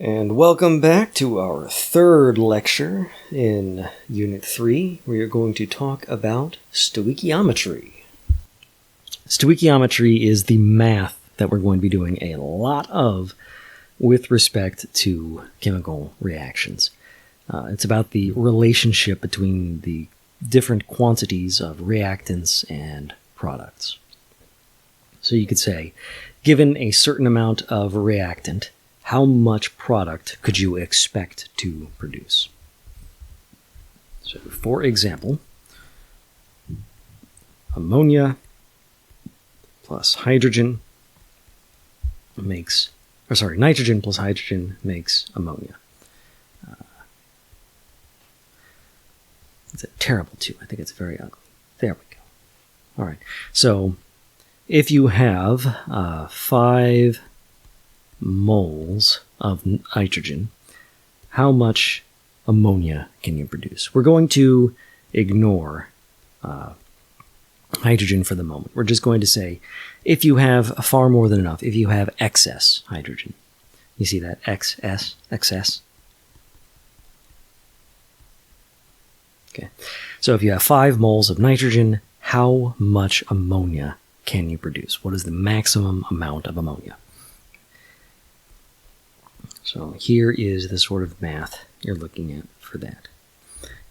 And welcome back to our third lecture in Unit 3. We are going to talk about stoichiometry. Stoichiometry is the math that we're going to be doing a lot of with respect to chemical reactions. It's about the relationship between the different quantities of reactants and products. So you could say, given a certain amount of reactant, how much product could you expect to produce? So, for example, ammonia plus hydrogen makes, nitrogen plus hydrogen makes ammonia. It's a terrible two. I think it's very ugly. There we go. All right. So, if you have 5 moles of nitrogen, how much ammonia can you produce? We're going to ignore hydrogen for the moment. We're just going to say, if you have far more than enough, if you have excess hydrogen, you see that excess? Okay. So if you have 5 moles of nitrogen, how much ammonia can you produce? What is the maximum amount of ammonia? So here is the sort of math you're looking at for that.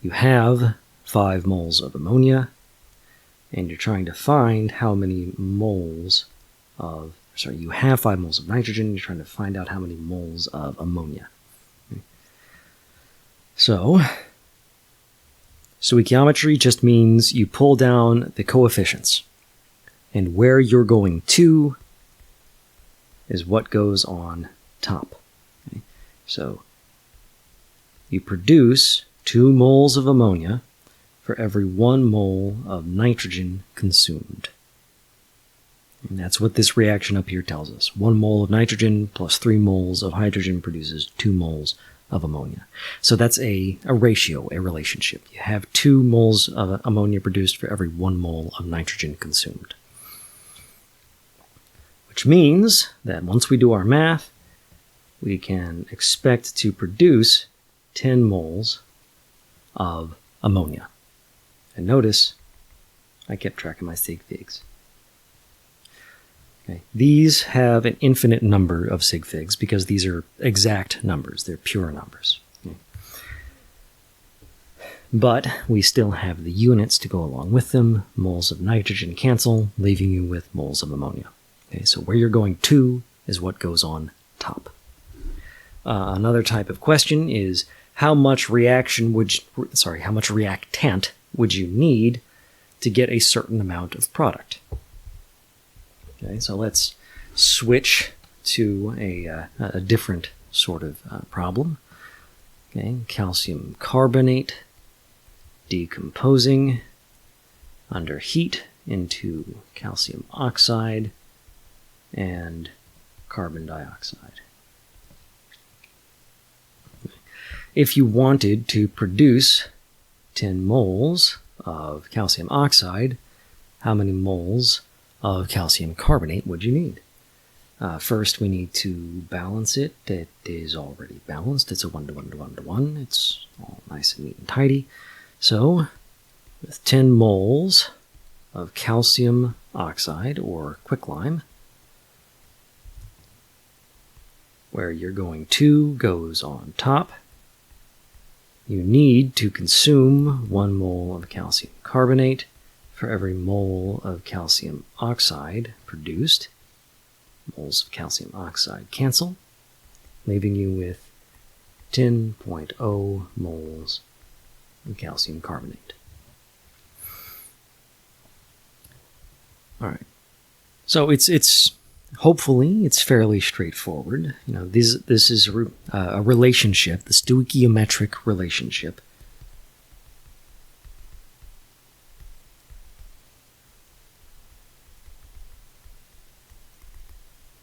You have 5 moles of ammonia, and you're trying to find how many moles of, you have 5 moles of nitrogen, you're trying to find out how many moles of ammonia. Okay. So, stoichiometry just means you pull down the coefficients, and where you're going to is what goes on top. Okay. So you produce 2 moles of ammonia for every 1 mole of nitrogen consumed. And that's what this reaction up here tells us. 1 mole of nitrogen plus 3 moles of hydrogen produces 2 moles of ammonia. So that's a ratio, a relationship. You have 2 moles of ammonia produced for every 1 mole of nitrogen consumed. Which means that once we do our math, we can expect to produce 10 moles of ammonia. And notice, I kept track of my sig figs. Okay. These have an infinite number of sig figs because these are exact numbers. They're pure numbers. Okay. But we still have the units to go along with them. Moles of nitrogen cancel, leaving you with moles of ammonia. Okay, so where you're going to is what goes on top. Another type of question is how much reactant would you need to get a certain amount of product? Okay, so let's switch to a different sort of problem. Okay, calcium carbonate decomposing under heat into calcium oxide and carbon dioxide. If you wanted to produce 10 moles of calcium oxide, how many moles of calcium carbonate would you need? First, we need to balance it. It is already balanced. It's a 1 to 1 to 1 to 1. It's all nice and neat and tidy. So, with 10 moles of calcium oxide, or quicklime, where you're going to goes on top, you need to consume 1 mole of calcium carbonate for every mole of calcium oxide produced. Moles of calcium oxide cancel, leaving you with 10.0 moles of calcium carbonate. All right. So it's hopefully it's fairly straightforward. You know, this is a relationship, the stoichiometric relationship.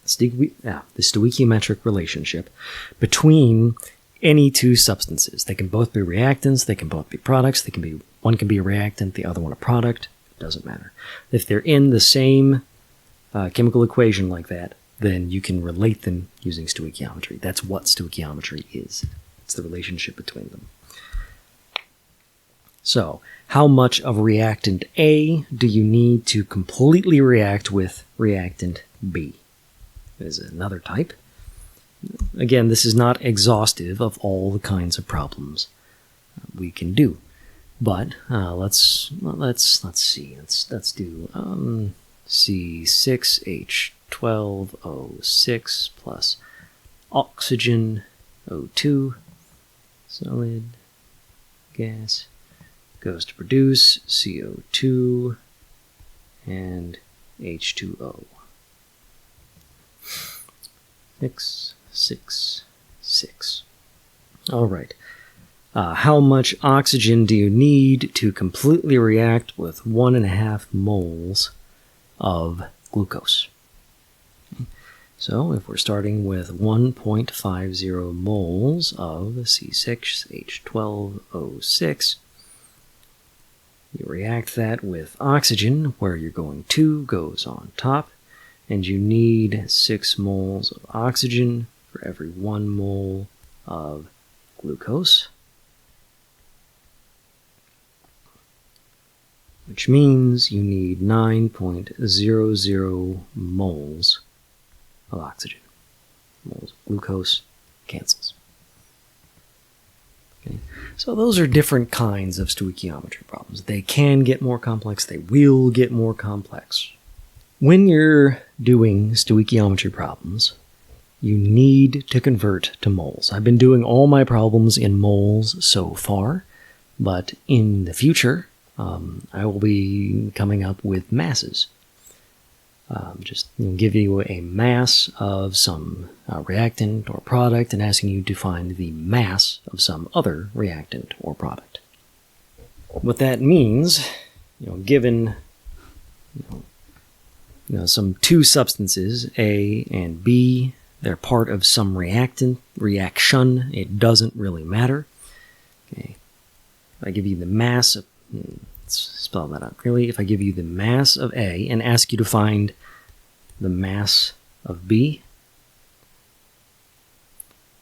The stoichiometric relationship between any 2 substances. They can both be reactants, they can both be products, one can be a reactant, the other one a product. It doesn't matter. If they're in the same chemical equation like that, then you can relate them using stoichiometry. That's what stoichiometry is. It's the relationship between them. So, how much of reactant A do you need to completely react with reactant B? There's another type. Again, this is not exhaustive of all the kinds of problems we can do, but let's see. Let's do C6H12O6 plus oxygen O2, solid gas, goes to produce CO2 and H2O. 6, 6, 6. All right. How much oxygen do you need to completely react with 1.5 moles of glucose? So if we're starting with 1.50 moles of C6H12O6, you react that with oxygen, where you're going 2 goes on top, and you need 6 moles of oxygen for every 1 mole of glucose, which means you need 9.00 moles of oxygen. Moles of glucose cancels. Okay. So those are different kinds of stoichiometry problems. They can get more complex. They will get more complex. When you're doing stoichiometry problems, you need to convert to moles. I've been doing all my problems in moles so far, but in the future, I will be coming up with masses. Just give you a mass of some reactant or product and asking you to find the mass of some other reactant or product. What that means, given some two substances, A and B, they're part of some reaction, it doesn't really matter. Okay. If I give you the mass of, let's spell that out clearly. If I give you the mass of A and ask you to find the mass of B,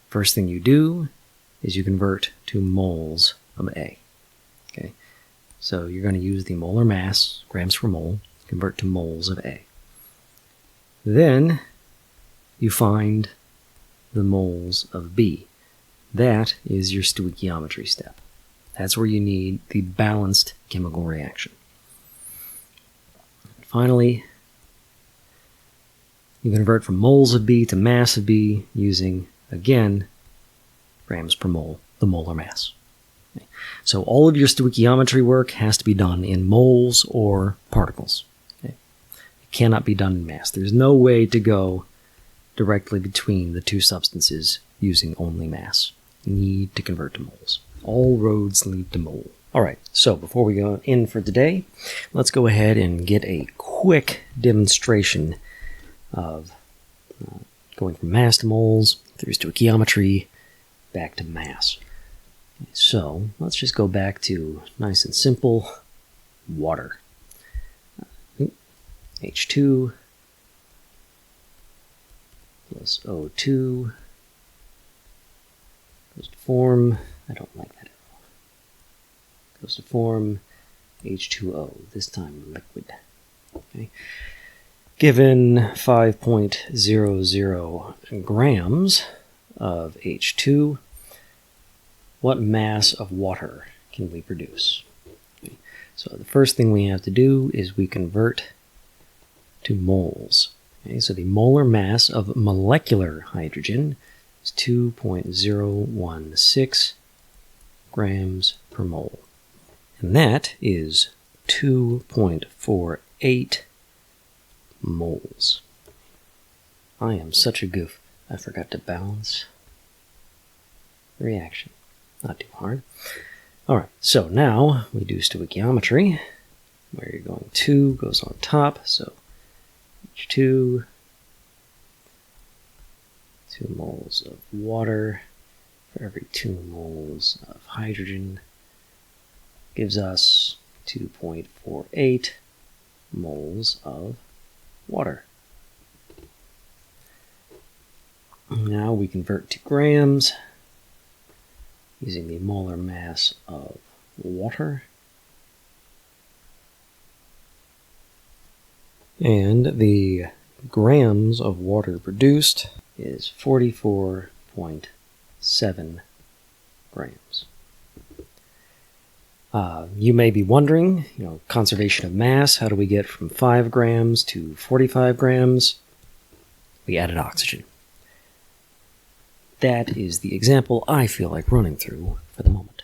first thing you do is you convert to moles of A. Okay. So you're going to use the molar mass, grams per mole, convert to moles of A. Then you find the moles of B. That is your stoichiometry step. That's where you need the balanced chemical reaction. Finally, you convert from moles of B to mass of B using, again, grams per mole, the molar mass. Okay. So all of your stoichiometry work has to be done in moles or particles. Okay. It cannot be done in mass. There's no way to go directly between the two substances using only mass. You need to convert to moles. All roads lead to mole. All right, so before we go in for today, let's go ahead and get a quick demonstration of going from mass to moles, through stoichiometry, back to mass. So let's just go back to nice and simple water. H2 plus O2 goes to form, I don't like that at all, goes to form H2O, this time liquid. Okay. Given 5.00 grams of H2, what mass of water can we produce? Okay. So the first thing we have to do is we convert to moles. Okay, so the molar mass of molecular hydrogen is 2.016 grams per mole. And that is 2.48 moles. I am such a goof. I forgot to balance the reaction. Not too hard. Alright, so now we do stoichiometry, where you're going 2 goes on top, so H2, 2 moles of water for every 2 moles of hydrogen gives us 2.48 moles of water. Now we convert to grams using the molar mass of water. And the grams of water produced is 44.7 grams. You may be wondering, conservation of mass, how do we get from 5 grams to 45 grams? We added oxygen. That is the example I feel like running through for the moment.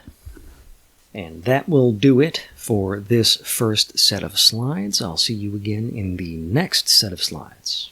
And that will do it for this first set of slides. I'll see you again in the next set of slides.